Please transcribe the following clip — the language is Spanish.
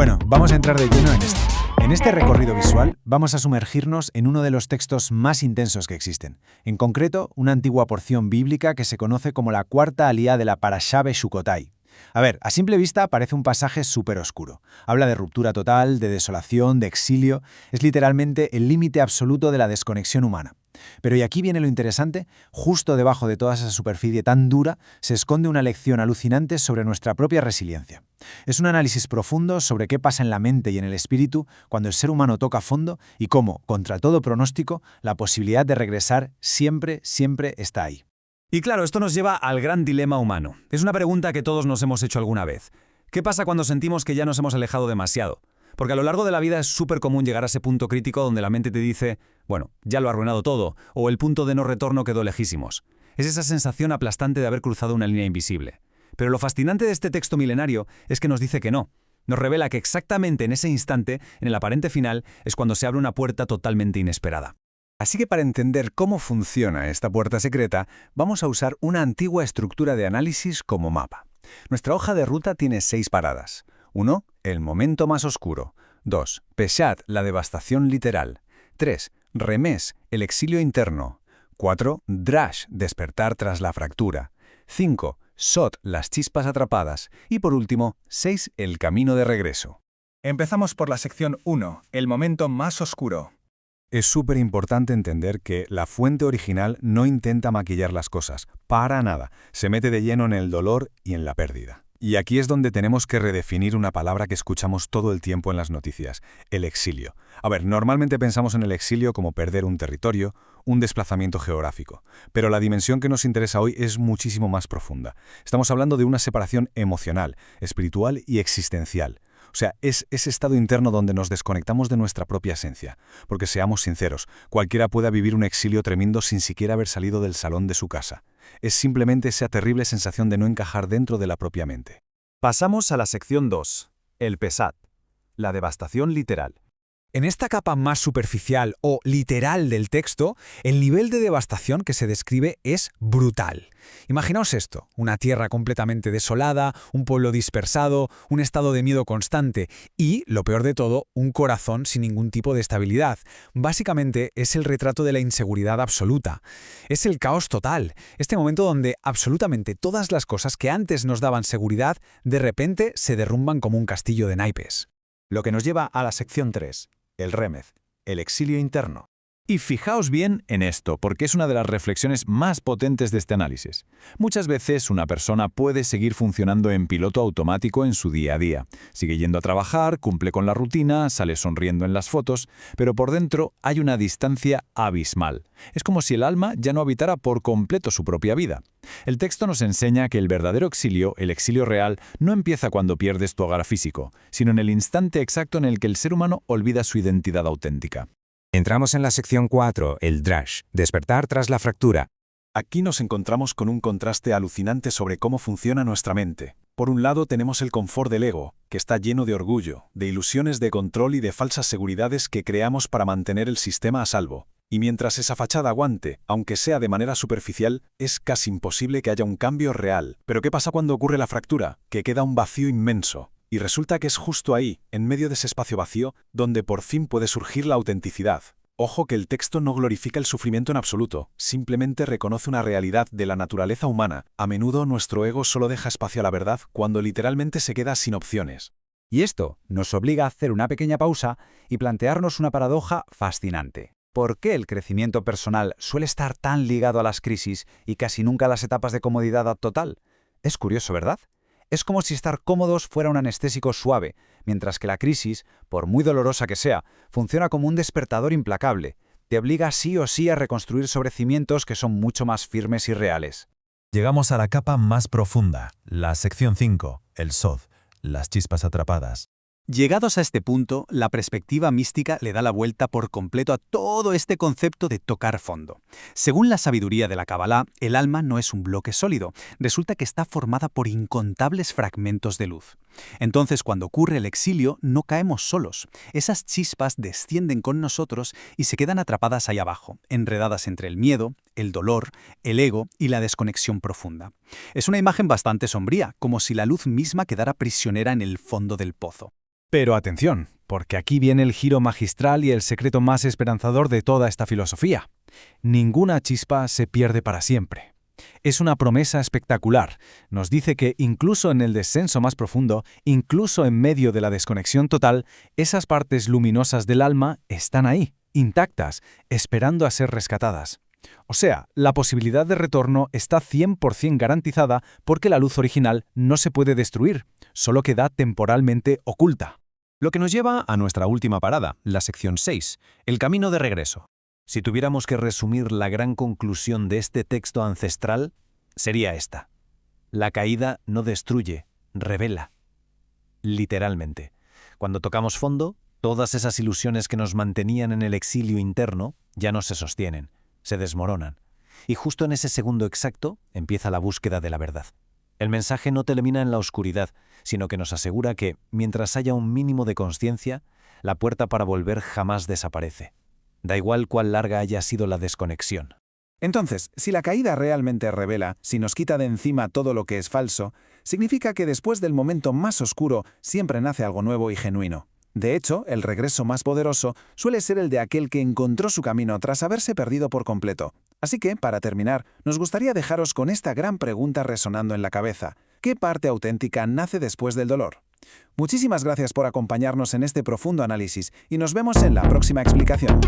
Bueno, vamos a entrar de lleno en esto. En este recorrido visual vamos a sumergirnos en uno de los textos más intensos que existen. En concreto, una antigua porción bíblica que se conoce como la cuarta aliyá de la Parashá Beshukotai. A ver, a simple vista parece un pasaje súper oscuro. Habla de ruptura total, de desolación, de exilio. Es literalmente el límite absoluto de la desconexión humana. Pero y aquí viene lo interesante, justo debajo de toda esa superficie tan dura se esconde una lección alucinante sobre nuestra propia resiliencia. Es un análisis profundo sobre qué pasa en la mente y en el espíritu cuando el ser humano toca fondo y cómo, contra todo pronóstico, la posibilidad de regresar siempre está ahí. Y claro, esto nos lleva al gran dilema humano. Es una pregunta que todos nos hemos hecho alguna vez. ¿Qué pasa cuando sentimos que ya nos hemos alejado demasiado? Porque a lo largo de la vida es súper común llegar a ese punto crítico donde la mente te dice, bueno, ya lo ha arruinado todo, o el punto de no retorno quedó lejísimos. Es esa sensación aplastante de haber cruzado una línea invisible. Pero lo fascinante de este texto milenario es que nos dice que no. Nos revela que exactamente en ese instante, en el aparente final, es cuando se abre una puerta totalmente inesperada. Así que para entender cómo funciona esta puerta secreta, vamos a usar una antigua estructura de análisis como mapa. Nuestra hoja de ruta tiene 6 paradas. 1. El momento más oscuro. 2. Peshat, la devastación literal. 3. Remes, el exilio interno. 4. Drash, despertar tras la fractura. 5. Sot, las chispas atrapadas. Y por último, 6. El camino de regreso. Empezamos por la sección 1, el momento más oscuro. Es súper importante entender que la fuente original no intenta maquillar las cosas, para nada. Se mete de lleno en el dolor y en la pérdida. Y aquí es donde tenemos que redefinir una palabra que escuchamos todo el tiempo en las noticias, el exilio. A ver, normalmente pensamos en el exilio como perder un territorio, un desplazamiento geográfico. Pero la dimensión que nos interesa hoy es muchísimo más profunda. Estamos hablando de una separación emocional, espiritual y existencial. O sea, es ese estado interno donde nos desconectamos de nuestra propia esencia. Porque seamos sinceros, cualquiera puede vivir un exilio tremendo sin siquiera haber salido del salón de su casa. Es simplemente esa terrible sensación de no encajar dentro de la propia mente. Pasamos a la sección 2, el Pesat, la devastación literal. En esta capa más superficial o literal del texto, el nivel de devastación que se describe es brutal. Imaginaos esto, una tierra completamente desolada, un pueblo dispersado, un estado de miedo constante y, lo peor de todo, un corazón sin ningún tipo de estabilidad. Básicamente es el retrato de la inseguridad absoluta. Es el caos total, este momento donde absolutamente todas las cosas que antes nos daban seguridad, de repente se derrumban como un castillo de naipes. Lo que nos lleva a la sección 3. El Remez, el exilio interno. Y fijaos bien en esto, porque es una de las reflexiones más potentes de este análisis. Muchas veces una persona puede seguir funcionando en piloto automático en su día a día. Sigue yendo a trabajar, cumple con la rutina, sale sonriendo en las fotos, pero por dentro hay una distancia abismal. Es como si el alma ya no habitara por completo su propia vida. El texto nos enseña que el verdadero exilio, el exilio real, no empieza cuando pierdes tu hogar físico, sino en el instante exacto en el que el ser humano olvida su identidad auténtica. Entramos en la sección 4, el Drash, despertar tras la fractura. Aquí nos encontramos con un contraste alucinante sobre cómo funciona nuestra mente. Por un lado tenemos el confort del ego, que está lleno de orgullo, de ilusiones de control y de falsas seguridades que creamos para mantener el sistema a salvo. Y mientras esa fachada aguante, aunque sea de manera superficial, es casi imposible que haya un cambio real. Pero ¿qué pasa cuando ocurre la fractura? Que queda un vacío inmenso. Y resulta que es justo ahí, en medio de ese espacio vacío, donde por fin puede surgir la autenticidad. Ojo que el texto no glorifica el sufrimiento en absoluto, simplemente reconoce una realidad de la naturaleza humana. A menudo nuestro ego solo deja espacio a la verdad cuando literalmente se queda sin opciones. Y esto nos obliga a hacer una pequeña pausa y plantearnos una paradoja fascinante. ¿Por qué el crecimiento personal suele estar tan ligado a las crisis y casi nunca a las etapas de comodidad total? Es curioso, ¿verdad? Es como si estar cómodos fuera un anestésico suave, mientras que la crisis, por muy dolorosa que sea, funciona como un despertador implacable. Te obliga sí o sí a reconstruir sobre cimientos que son mucho más firmes y reales. Llegamos a la capa más profunda, la sección 5, el Sod, las chispas atrapadas. Llegados a este punto, la perspectiva mística le da la vuelta por completo a todo este concepto de tocar fondo. Según la sabiduría de la Kabbalah, el alma no es un bloque sólido, resulta que está formada por incontables fragmentos de luz. Entonces, cuando ocurre el exilio, no caemos solos. Esas chispas descienden con nosotros y se quedan atrapadas ahí abajo, enredadas entre el miedo, el dolor, el ego y la desconexión profunda. Es una imagen bastante sombría, como si la luz misma quedara prisionera en el fondo del pozo. Pero atención, porque aquí viene el giro magistral y el secreto más esperanzador de toda esta filosofía. Ninguna chispa se pierde para siempre. Es una promesa espectacular. Nos dice que incluso en el descenso más profundo, incluso en medio de la desconexión total, esas partes luminosas del alma están ahí, intactas, esperando a ser rescatadas. O sea, la posibilidad de retorno está 100% garantizada porque la luz original no se puede destruir, solo queda temporalmente oculta. Lo que nos lleva a nuestra última parada, la sección 6, el camino de regreso. Si tuviéramos que resumir la gran conclusión de este texto ancestral, sería esta. La caída no destruye, revela. Literalmente. Cuando tocamos fondo, todas esas ilusiones que nos mantenían en el exilio interno ya no se sostienen, se desmoronan. Y justo en ese segundo exacto empieza la búsqueda de la verdad. El mensaje no termina en la oscuridad, sino que nos asegura que, mientras haya un mínimo de consciencia, la puerta para volver jamás desaparece. Da igual cuán larga haya sido la desconexión. Entonces, si la caída realmente revela, si nos quita de encima todo lo que es falso, significa que después del momento más oscuro siempre nace algo nuevo y genuino. De hecho, el regreso más poderoso suele ser el de aquel que encontró su camino tras haberse perdido por completo. Así que, para terminar, nos gustaría dejaros con esta gran pregunta resonando en la cabeza. ¿Qué parte auténtica nace después del dolor? Muchísimas gracias por acompañarnos en este profundo análisis y nos vemos en la próxima explicación.